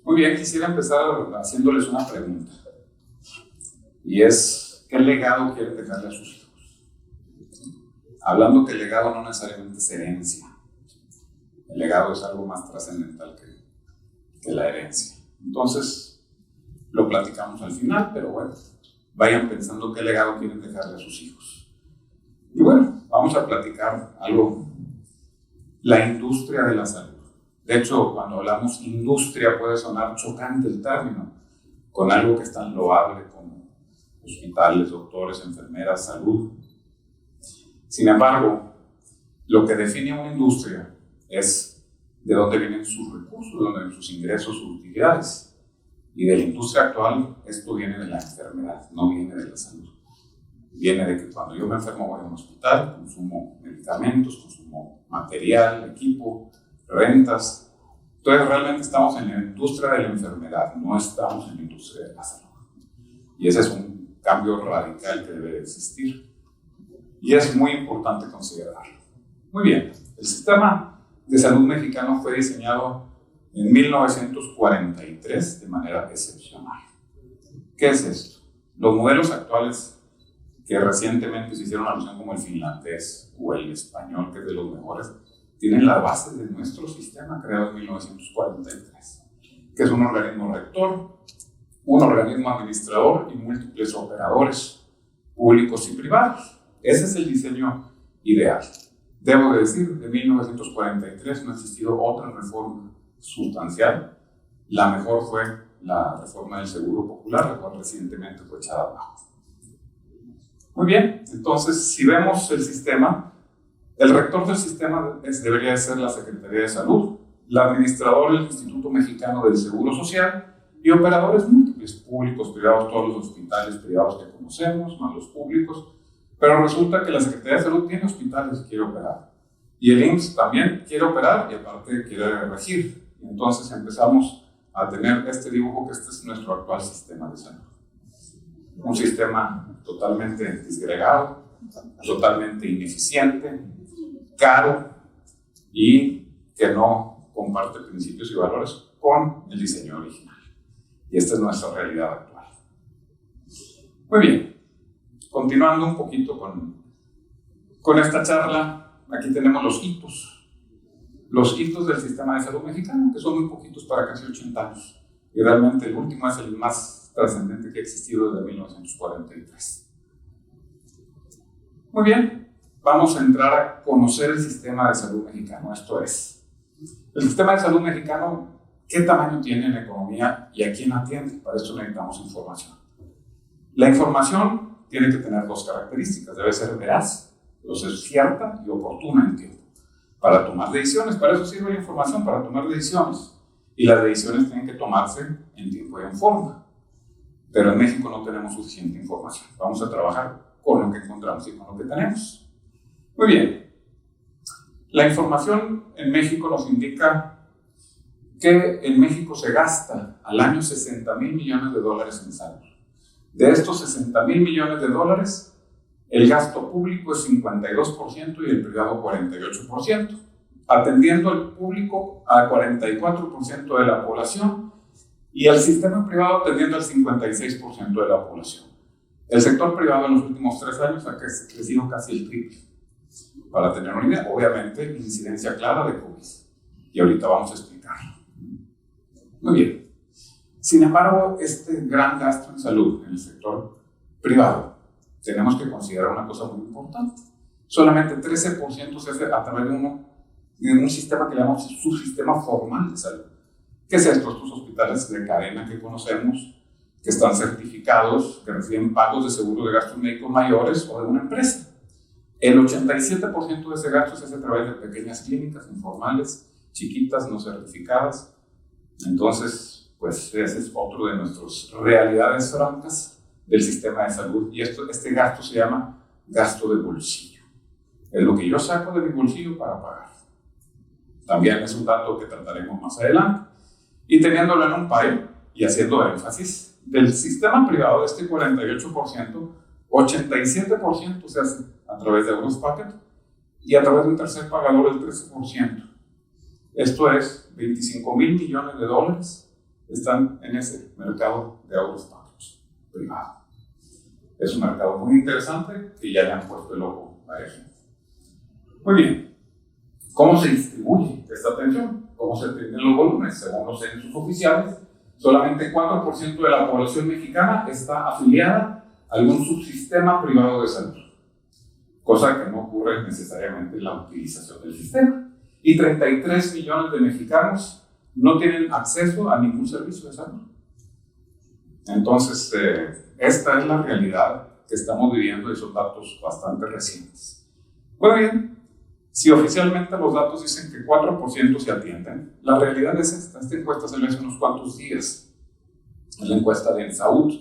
Muy bien, quisiera empezar haciéndoles una pregunta. Y es, ¿qué legado quieren dejarle a sus hijos? Hablando que el legado no necesariamente es herencia. El legado es algo más trascendental que la herencia. Entonces, lo platicamos al final, pero bueno, vayan pensando qué legado quieren dejarle a sus hijos. Y bueno, vamos a platicar algo. La industria de la salud. De hecho, cuando hablamos industria puede sonar chocante el término, con algo que es tan loable como hospitales, doctores, enfermeras, salud. Sin embargo, lo que define una industria es de dónde vienen sus recursos, de dónde vienen sus ingresos, sus utilidades. Y de la industria actual, esto viene de la enfermedad, no viene de la salud. Viene de que cuando yo me enfermo voy a un hospital, consumo medicamentos, consumo material, equipo, rentas. Entonces realmente estamos en la industria de la enfermedad, no estamos en la industria de la salud. Y ese es un cambio radical que debe de existir. Y es muy importante considerarlo. Muy bien, el sistema de salud mexicano fue diseñado en 1943 de manera excepcional. ¿Qué es esto? Los modelos actuales que recientemente se hicieron alusión como el finlandés o el español, que es de los mejores, tienen la base de nuestro sistema creado en 1943, que es un organismo rector, un organismo administrador y múltiples operadores públicos y privados. Ese es el diseño ideal. Debo decir, de 1943 no ha existido otra reforma sustancial. La mejor fue la reforma del Seguro Popular, la cual recientemente fue echada abajo. Muy bien, entonces, si vemos el sistema, el rector del sistema debería ser la Secretaría de Salud, el administrador del Instituto Mexicano del Seguro Social y operadores múltiples, públicos, privados, todos los hospitales privados que conocemos, más los públicos. Pero resulta que la Secretaría de Salud tiene hospitales que quiere operar. Y el IMSS también quiere operar y aparte quiere regir. Entonces empezamos a tener este dibujo, que este es nuestro actual sistema de salud. Un sistema totalmente disgregado, totalmente ineficiente, caro y que no comparte principios y valores con el diseño original. Y esta es nuestra realidad actual. Muy bien, continuando un poquito con esta charla, aquí tenemos los hitos del sistema de salud mexicano, que son muy poquitos para casi 80 años. Y realmente el último es el más trascendente que ha existido desde 1943. Muy bien, vamos a entrar a conocer el sistema de salud mexicano. Esto es, el sistema de salud mexicano, ¿qué tamaño tiene en la economía y a quién atiende? Para esto necesitamos información. La información tiene que tener dos características. Debe ser veraz, debe ser cierta y oportuna en tiempo. Para tomar decisiones, para eso sirve la información, para tomar decisiones. Y las decisiones tienen que tomarse en tiempo y en forma. Pero en México no tenemos suficiente información. Vamos a trabajar con lo que encontramos y con lo que tenemos. Muy bien. La información en México nos indica que en México se gasta al año 60,000 millones de dólares en salud. De estos 60,000 millones de dólares, el gasto público es 52% y el privado 48%, atendiendo al público a 44% de la población y el sistema privado atendiendo al 56% de la población. El sector privado en los últimos 3 años ha crecido casi el triple. Para tener una idea, obviamente, incidencia clara de COVID. Y ahorita vamos a explicarlo. Muy bien. Sin embargo, este gran gasto en salud en el sector privado, tenemos que considerar una cosa muy importante. Solamente 13% se hace a través de un sistema que llamamos subsistema formal de salud. ¿Qué es esto? Estos hospitales de cadena que conocemos, que están certificados, que reciben pagos de seguro de gastos médicos mayores o de una empresa. El 87% de ese gasto se hace a través de pequeñas clínicas informales, chiquitas, no certificadas. Entonces, pues ese es otro de nuestras realidades francas del sistema de salud. Y este gasto se llama gasto de bolsillo. Es lo que yo saco de mi bolsillo para pagar. También es un dato que trataremos más adelante. Y teniéndolo en un pie y haciendo énfasis, del sistema privado de este 48%, 87% se hace a través de Gross Pocket y a través de un tercer pagador del 13%. Esto es 25,000 millones de dólares están en ese mercado de agroestatus privado. Es un mercado muy interesante que ya le han puesto el ojo a gente. Muy bien. ¿Cómo se distribuye esta atención? ¿Cómo se tienen los volúmenes? Según los censos oficiales, solamente 4% de la población mexicana está afiliada a algún subsistema privado de salud, cosa que no ocurre necesariamente en la utilización del sistema. Y 33 millones de mexicanos no tienen acceso a ningún servicio de salud. Entonces, esta es la realidad que estamos viviendo y son datos bastante recientes. Muy bien. Si oficialmente los datos dicen que 4% se atienden, la realidad es esta. Esta encuesta se le hace unos cuantos días. Es la encuesta de salud,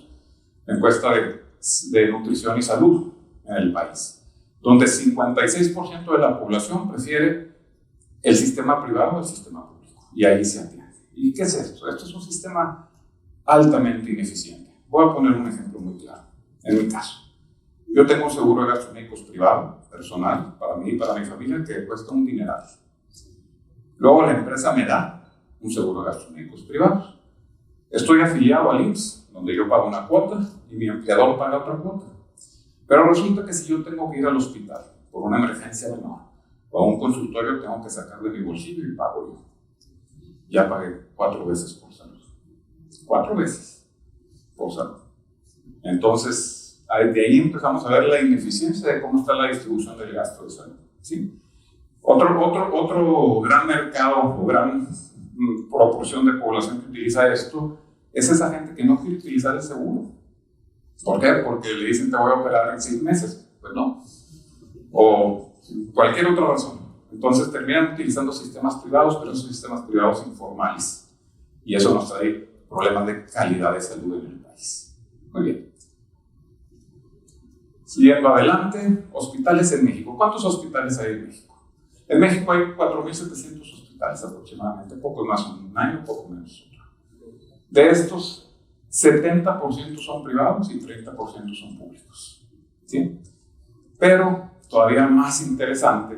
la encuesta de nutrición y salud en el país, donde 56% de la población prefiere el sistema privado al sistema público. Y ahí se atiende. ¿Y qué es esto? Esto es un sistema altamente ineficiente. Voy a poner un ejemplo muy claro. En mi caso, yo tengo un seguro de gastos médicos privado, personal, para mí y para mi familia, que cuesta un dineral. Luego la empresa me da un seguro de gastos médicos privados. Estoy afiliado al IMSS, donde yo pago una cuota y mi empleador paga otra cuota. Pero resulta que si yo tengo que ir al hospital por una emergencia menor o a un consultorio, tengo que sacar de mi bolsillo y pago yo. Ya pagué 4 veces por salud. 4 veces por salud. Entonces, de ahí empezamos a ver la ineficiencia de cómo está la distribución del gasto de salud. ¿Sí? Otro gran mercado o gran proporción de población que utiliza esto es esa gente que no quiere utilizar el seguro. ¿Por qué? Porque le dicen te voy a operar en 6 meses. Pues no. O cualquier otra razón. Entonces terminan utilizando sistemas privados, pero son sistemas privados informales. Y eso nos trae problemas de calidad de salud en el país. Muy bien. Siguiendo adelante, hospitales en México. ¿Cuántos hospitales hay en México? En México hay 4.700 hospitales aproximadamente, poco más un año, poco menos otro. De estos, 70% son privados y 30% son públicos. ¿Sí? Pero, todavía más interesante,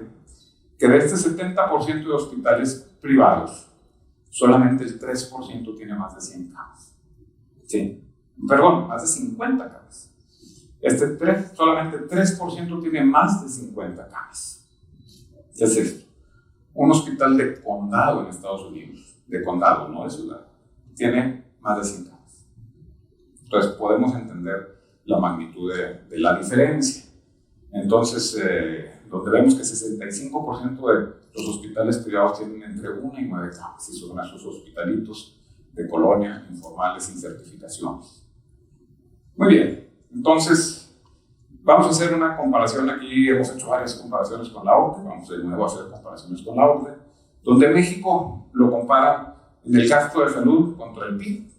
que de este 70% de hospitales privados, solamente el 3% tiene más de 100 camas. ¿Sí? Perdón, más de 50 camas. Solamente 3% tiene más de 50 camas. ¿Qué es esto? Un hospital de condado en Estados Unidos, de condado, no de ciudad, tiene más de 100 camas. Entonces podemos entender la magnitud de la diferencia. Entonces, donde vemos que 65% de los hospitales privados tienen entre 1 y 9 camas, y son esos hospitalitos de colonia, informales, sin certificaciones. Muy bien. Entonces, vamos a hacer una comparación aquí, hemos hecho varias comparaciones con la OCDE, vamos de nuevo a hacer comparaciones con la OCDE, donde México lo compara en el gasto de salud contra el PIB,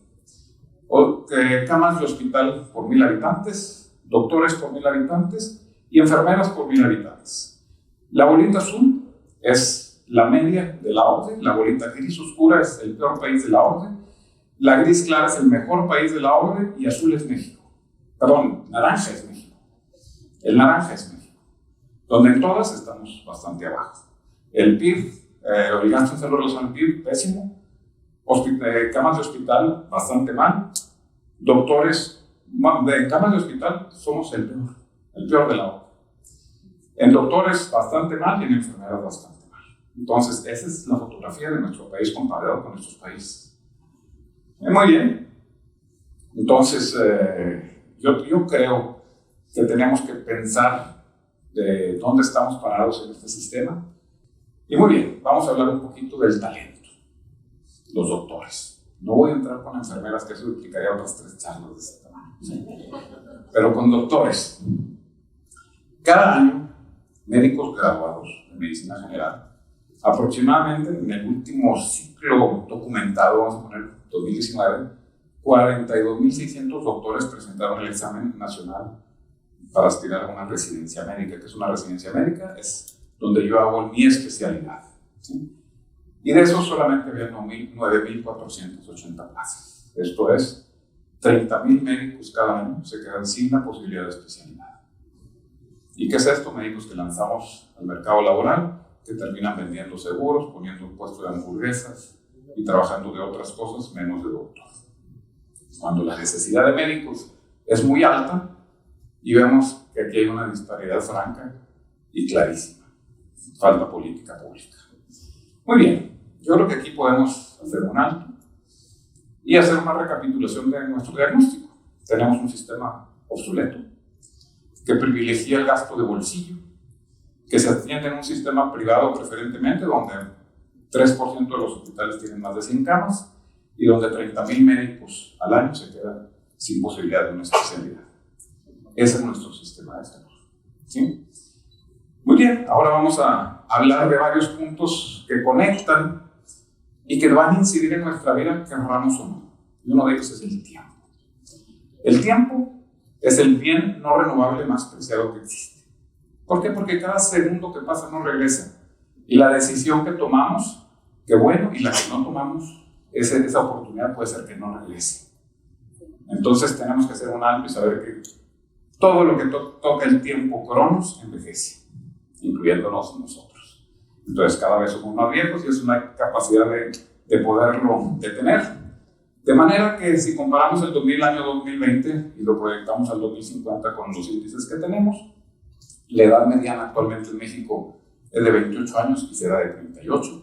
camas de hospital por 1,000 habitantes, doctores por 1,000 habitantes y enfermeras por 1,000 habitantes. La bolita azul es la media de la OCDE, la bolita gris oscura es el peor país de la OCDE, la gris clara es el mejor país de la OCDE y azul es México. Perdón, naranja es México. El naranja es México, donde en todas estamos bastante abajo. El PIB, el gasto en salud relacionado al PIB, pésimo. Camas de hospital, bastante mal. Doctores, de camas de hospital somos el peor de la OCDE. En doctores, bastante mal, y en enfermeras, bastante mal. Entonces, esa es la fotografía de nuestro país comparado con nuestros países. Muy bien. Entonces, yo creo que tenemos que pensar de dónde estamos parados en este sistema. Y muy bien, vamos a hablar un poquito del talento. Los doctores. No voy a entrar con enfermeras, que eso implicaría otras 3 charlas de ese tamaño. ¿Sí? Pero con doctores. Cada año, médicos graduados de medicina general, aproximadamente en el último ciclo documentado, vamos a poner 2019, 42.600 doctores presentaron el examen nacional para aspirar a una residencia médica. ¿Qué es una residencia médica? Es donde yo hago mi especialidad. ¿Sí? Y de eso solamente había 9.480 plazas. Esto es, 30.000 médicos cada año se quedan sin la posibilidad de especialidad. ¿Y qué es esto? Médicos que lanzamos al mercado laboral, que terminan vendiendo seguros, poniendo un puesto de hamburguesas y trabajando de otras cosas menos de doctor. Cuando la necesidad de médicos es muy alta y vemos que aquí hay una disparidad franca y clarísima. Falta política pública. Muy bien, yo creo que aquí podemos hacer un alto y hacer una recapitulación de nuestro diagnóstico. Tenemos un sistema obsoleto que privilegia el gasto de bolsillo, que se atiende en un sistema privado preferentemente, donde 3% de los hospitales tienen más de 100 camas y donde 30,000 médicos al año se quedan sin posibilidad de una especialidad. Ese es nuestro sistema de salud. ¿Sí? Muy bien, ahora vamos a hablar de varios puntos que conectan y que van a incidir en nuestra vida, querramos o no. Y uno de ellos es el tiempo. El tiempo es el bien no renovable más preciado que existe. ¿Por qué? Porque cada segundo que pasa no regresa. Y la decisión que tomamos, que bueno, y la que no tomamos, esa oportunidad puede ser que no regrese. Entonces tenemos que hacer un alto y saber que todo lo que toca el tiempo cronos envejece, incluyéndonos nosotros. Entonces cada vez somos más viejos y es una capacidad de poderlo detener. De manera que si comparamos el año 2020 y lo proyectamos al 2050 con los índices que tenemos, la edad mediana actualmente en México es de 28 años y será de 38.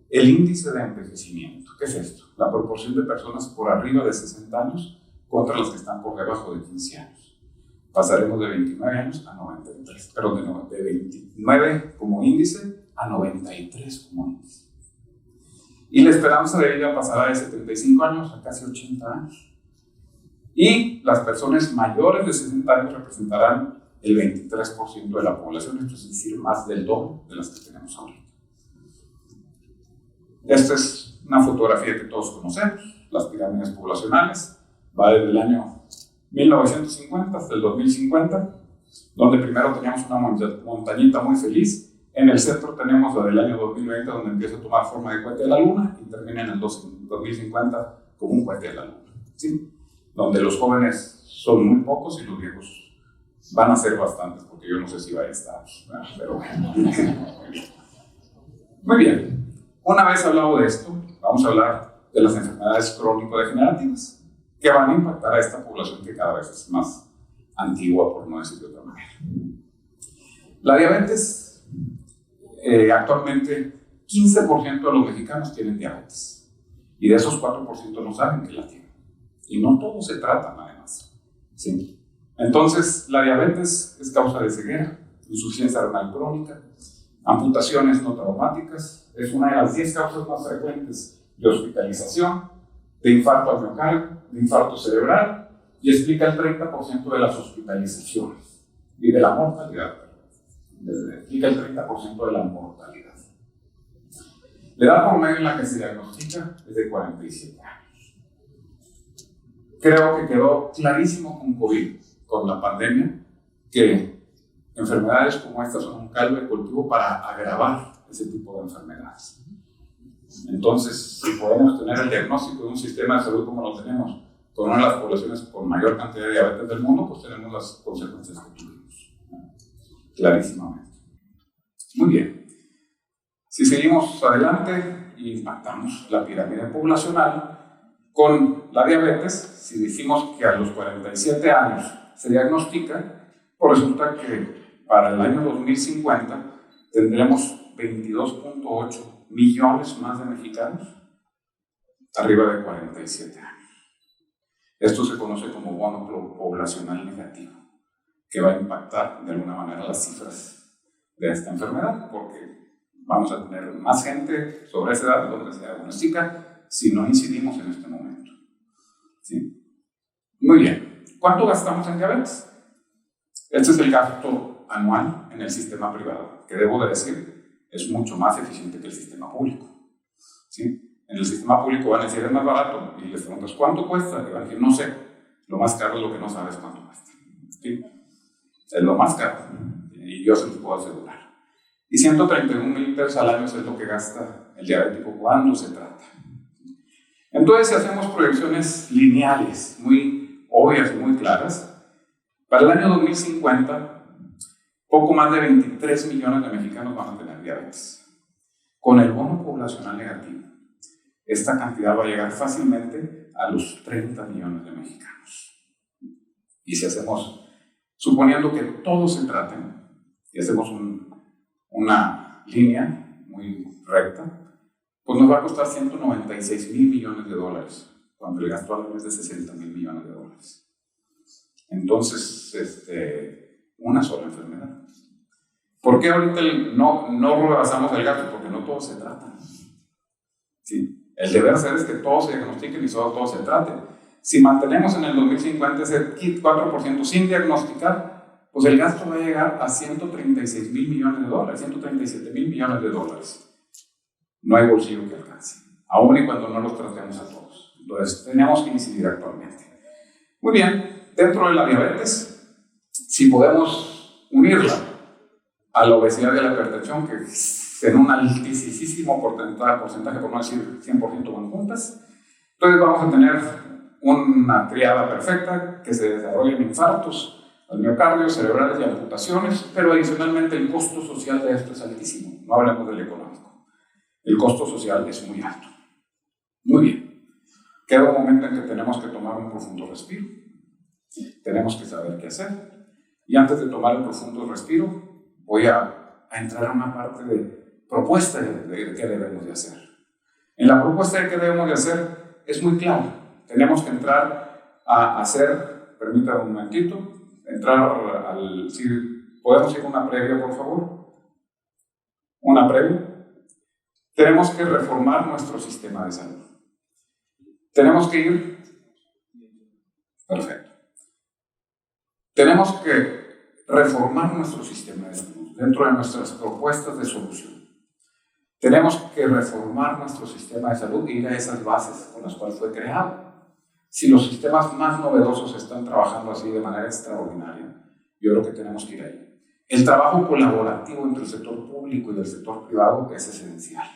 El índice de envejecimiento, ¿qué es esto? La proporción de personas por arriba de 60 años contra las que están por debajo de 15 años. Pasaremos de 29 años a 93, perdón, de 29 como índice a 93 como índice. Y la esperanza de vida pasará de 75 años a casi 80 años. Y las personas mayores de 60 años representarán el 23% de la población, esto es decir, más del doble de las que tenemos ahorita. Esta es una fotografía que todos conocemos, las pirámides poblacionales, va desde el año 1950 hasta el 2050, donde primero teníamos una montañita muy feliz. En el centro tenemos la del año 2020, donde empieza a tomar forma de cohete de la luna y termina en el 2050 como un cohete de la luna, ¿sí? Donde los jóvenes son muy pocos y los viejos van a ser bastantes, porque yo no sé si va a estar, pero bueno. Muy bien, una vez hablado de esto, vamos a hablar de las enfermedades crónico-degenerativas que van a impactar a esta población que cada vez es más antigua, por no decir de otra manera. La diabetes, actualmente 15% de los mexicanos tienen diabetes y de esos 4% no saben que la tienen. Y no todos se tratan además, ¿sí? Entonces, la diabetes es causa de ceguera, insuficiencia renal crónica, amputaciones no traumáticas, es una de las 10 causas más frecuentes de hospitalización, de infarto al miocardio, de infarto cerebral, y explica el 30% de las hospitalizaciones y de la mortalidad. Explica el 30% de la mortalidad. La edad promedio en la que se diagnostica es de 47 años. Creo que quedó clarísimo con COVID, con la pandemia, que enfermedades como estas son un caldo de cultivo para agravar ese tipo de enfermedades. Entonces, si podemos tener el diagnóstico de un sistema de salud como lo tenemos, con una de las poblaciones con mayor cantidad de diabetes del mundo, pues tenemos las consecuencias que tuvimos, clarísimamente. Muy bien. Si seguimos adelante y impactamos la pirámide poblacional con la diabetes, si decimos que a los 47 años se diagnostica, pues resulta que para el año 2050 tendremos 22.8 millones más de mexicanos arriba de 47 años. Esto se conoce como bono poblacional negativo, que va a impactar de alguna manera las cifras de esta enfermedad, porque vamos a tener más gente sobre esa edad donde se diagnostica si no incidimos en este momento. ¿Sí? Muy bien. ¿Cuánto gastamos en diabetes? Este es el gasto anual en el sistema privado, que debo de decir, es mucho más eficiente que el sistema público. ¿Sí? En el sistema público van a decir, es más barato, y les preguntas, ¿cuánto cuesta? Y van a decir, no sé, lo más caro es lo que no sabes cuánto cuesta. ¿Sí? Es lo más caro, y yo se te puedo asegurar. Y 131,000 pesos al año es lo que gasta el diabético cuando se trata. Entonces, si hacemos proyecciones lineales, muy obvias y muy claras, para el año 2050, poco más de 23 millones de mexicanos van a tener diabetes. Con el bono poblacional negativo, esta cantidad va a llegar fácilmente a los 30 millones de mexicanos. Y si hacemos, suponiendo que todos se traten, y hacemos una línea muy recta, pues nos va a costar 196,000 millones de dólares, cuando el gasto anual es de 60,000 millones de dólares. Entonces, una sola enfermedad. ¿Por qué ahorita no rebasamos el gasto? Porque no todos se tratan. ¿Sí? El deber ser es que todos se diagnostiquen y solo todos se traten. Si mantenemos en el 2050 ese 4% sin diagnosticar, pues el gasto va a llegar a 136,000 millones de dólares, 137,000 millones de dólares. No hay bolsillo que alcance, aun y cuando no los tratemos a todos. Entonces, tenemos que incidir actualmente. Muy bien, dentro de la diabetes, si podemos unirla a la obesidad y a la hipertensión, que en un altísimo porcentaje, por no decir 100%, van juntas, entonces vamos a tener una triada perfecta que se desarrollen infartos al miocardio, cerebrales y amputaciones, pero adicionalmente el costo social de esto es altísimo. No hablemos del económico. El costo social es muy alto. Muy bien. Queda un momento en que tenemos que tomar un profundo respiro. Tenemos que saber qué hacer. Y antes de tomar el profundo respiro, voy a entrar a una parte de propuesta de qué debemos de hacer. En la propuesta de qué debemos de hacer es muy claro. Tenemos que entrar a hacer, permítame un momentito, si podemos ir a una previa, por favor. Una previa. Tenemos que reformar nuestro sistema de salud. Tenemos que ir. Perfecto. Tenemos que reformar nuestro sistema de salud dentro de nuestras propuestas de solución. Tenemos que reformar nuestro sistema de salud e ir a esas bases con las cuales fue creado. Si los sistemas más novedosos están trabajando así de manera extraordinaria, yo creo que tenemos que ir ahí. El trabajo colaborativo entre el sector público y el sector privado es esencial.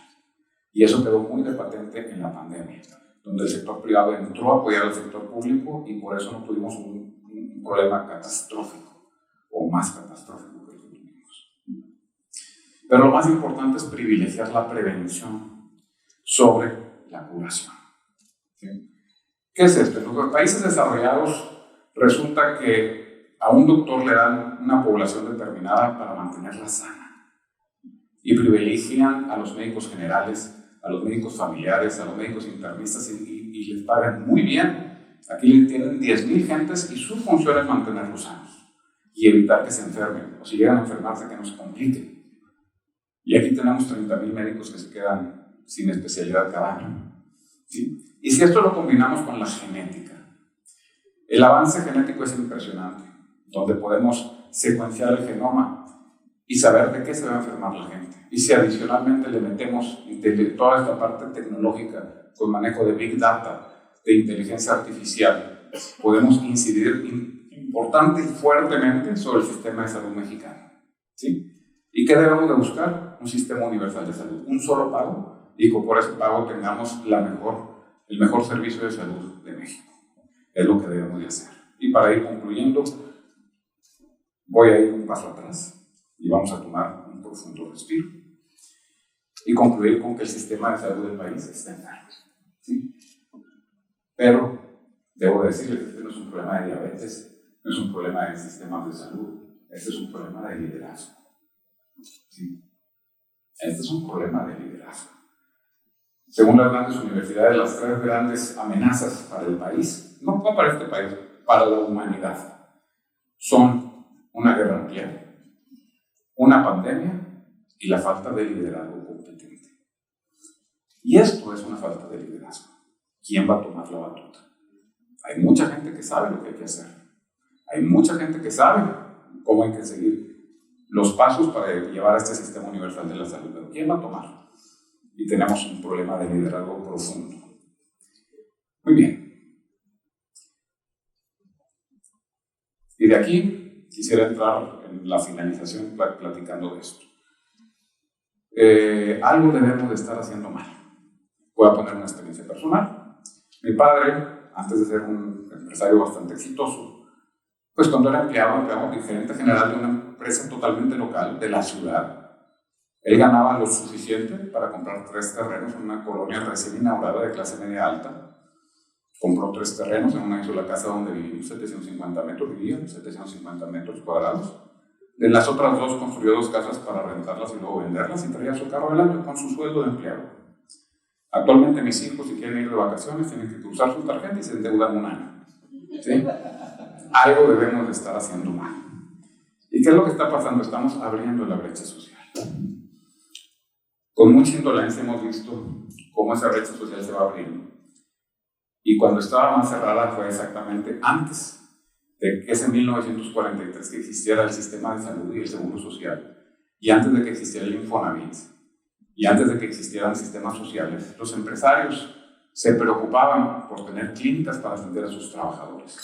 Y eso quedó muy de patente en la pandemia, donde el sector privado entró a apoyar al sector público y por eso no tuvimos un problema catastrófico o más catastrófico que el que tuvimos. Pero lo más importante es privilegiar la prevención sobre la curación. ¿Sí? ¿Qué es esto? En los países desarrollados resulta que a un doctor le dan una población determinada para mantenerla sana y privilegian a los médicos generales, a los médicos familiares, a los médicos internistas y les pagan muy bien. Aquí tienen 10,000 gentes y su función es mantenerlos sanos y evitar que se enfermen o si llegan a enfermarse que no se compliquen. Y aquí tenemos 30,000 médicos que se quedan sin especialidad cada año. ¿Sí? Y si esto lo combinamos con la genética, el avance genético es impresionante, donde podemos secuenciar el genoma y saber de qué se va a enfermar la gente. Y si adicionalmente le metemos toda esta parte tecnológica con manejo de Big Data, de inteligencia artificial, podemos incidir importante y fuertemente sobre el sistema de salud mexicano. ¿Sí? ¿Y qué debemos de buscar? Un sistema universal de salud, un solo pago, y que por ese pago tengamos el mejor servicio de salud de México. Es lo que debemos de hacer. Y para ir concluyendo, voy a ir un paso atrás y vamos a tomar un profundo respiro y concluir con que el sistema de salud del país está enfermo. ¿Sí? Pero debo decirles que este no es un problema de diabetes, no es un problema de sistemas de salud, este es un problema de liderazgo. ¿Sí? Este es un problema de liderazgo. Según las grandes universidades, las 3 grandes amenazas para el país, no para este país, para la humanidad, son una guerra nuclear, una pandemia y la falta de liderazgo competente. Y esto es una falta de liderazgo. ¿Quién va a tomar la batuta? Hay mucha gente que sabe lo que hay que hacer. Hay mucha gente que sabe cómo hay que seguir los pasos para llevar a este sistema universal de la salud. ¿Pero quién va a tomar? Y tenemos un problema de liderazgo profundo. Muy bien. Y de aquí quisiera entrar en la finalización platicando de esto. Algo debemos de estar haciendo mal. Voy a poner una experiencia personal. Mi padre, antes de ser un empresario bastante exitoso, pues cuando era empleado y gerente general de una empresa totalmente local de la ciudad, Él ganaba lo suficiente para comprar 3 terrenos en una colonia recién inaugurada de clase media alta. Compró 3 terrenos, en una hizo la casa donde vivimos, 750 metros cuadrados. En las otras 2 construyó 2 casas para rentarlas y luego venderlas, y traía su carro del año con su sueldo de empleado. Actualmente mis hijos, si quieren ir de vacaciones, tienen que cruzar su tarjeta y se endeudan 1 año. ¿Sí? Algo debemos de estar haciendo mal. ¿Y qué es lo que está pasando? Estamos abriendo la brecha social. Con mucha indolencia hemos visto cómo esa brecha social se va abriendo. Y cuando estaba más cerrada fue exactamente antes de que ese 1943 que existiera el sistema de salud y el seguro social, y antes de que existiera el Infonavit, y antes de que existieran sistemas sociales, los empresarios se preocupaban por tener clínicas para atender a sus trabajadores.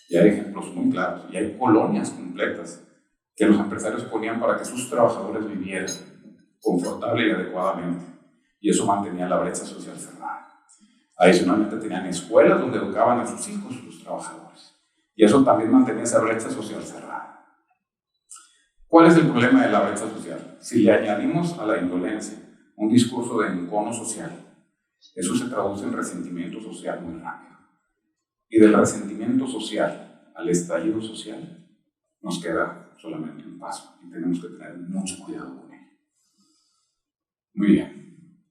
Y hay ejemplos muy claros, y hay colonias completas que los empresarios ponían para que sus trabajadores vivieran confortable y adecuadamente, y eso mantenía la brecha social cerrada. Adicionalmente tenían escuelas donde educaban a sus hijos los trabajadores, y eso también mantenía esa brecha social cerrada. ¿Cuál es el problema de la brecha social? Si le añadimos a la indolencia un discurso de encono social, eso se traduce en resentimiento social muy rápido. Y del resentimiento social al estallido social nos queda solamente un paso, y tenemos que tener mucho cuidado con ello. Muy bien.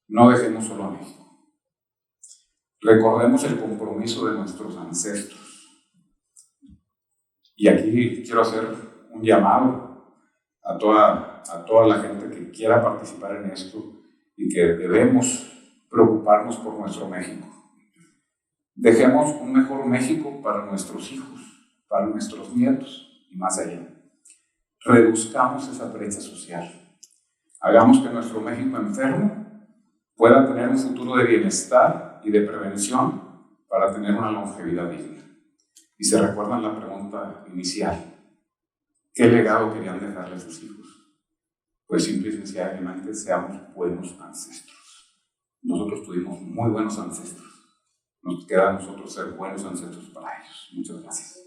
No dejemos solo a México. Recordemos el compromiso de nuestros ancestros. Y aquí quiero hacer un llamado a toda la gente que quiera participar en esto y que debemos preocuparnos por nuestro México. Dejemos un mejor México para nuestros hijos, para nuestros nietos y más allá. Reduzcamos esa brecha social. Hagamos que nuestro México enfermo pueda tener un futuro de bienestar y de prevención para tener una longevidad digna. Y se recuerdan la pregunta inicial: ¿qué legado querían dejarle a sus hijos? Pues simple y sencillamente seamos buenos ancestros. Nosotros tuvimos muy buenos ancestros. Nos queda a nosotros ser buenos ancestros para ellos. Muchas gracias.